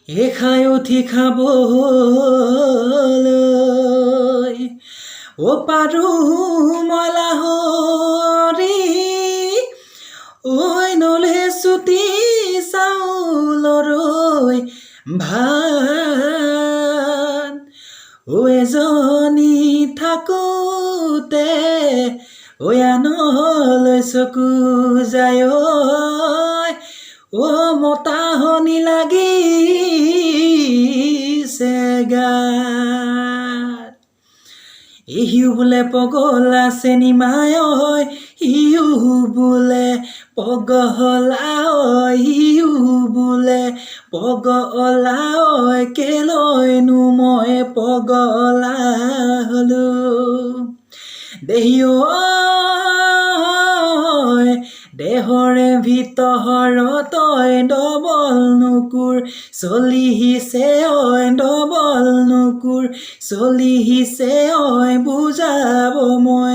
খাই উঠি খাবলৈ পাৰো মই লাহৰি নলে চুটি চাউলৰৈ ভাত এজনী থাকোঁতে আনলৈ চকু যায় মতাহনি লাগিছে গাত ইহিউ বোলে পগলা চেনিমায় ইউ বোলে পগলা ইউ বোলে পগলা কেলৈনো মই পগলা হলো দেহিও দেহৰে ভিতৰত ডবল নুকুৰ চলিছে ডবল নুকুৰ চলিছে বুজাব মই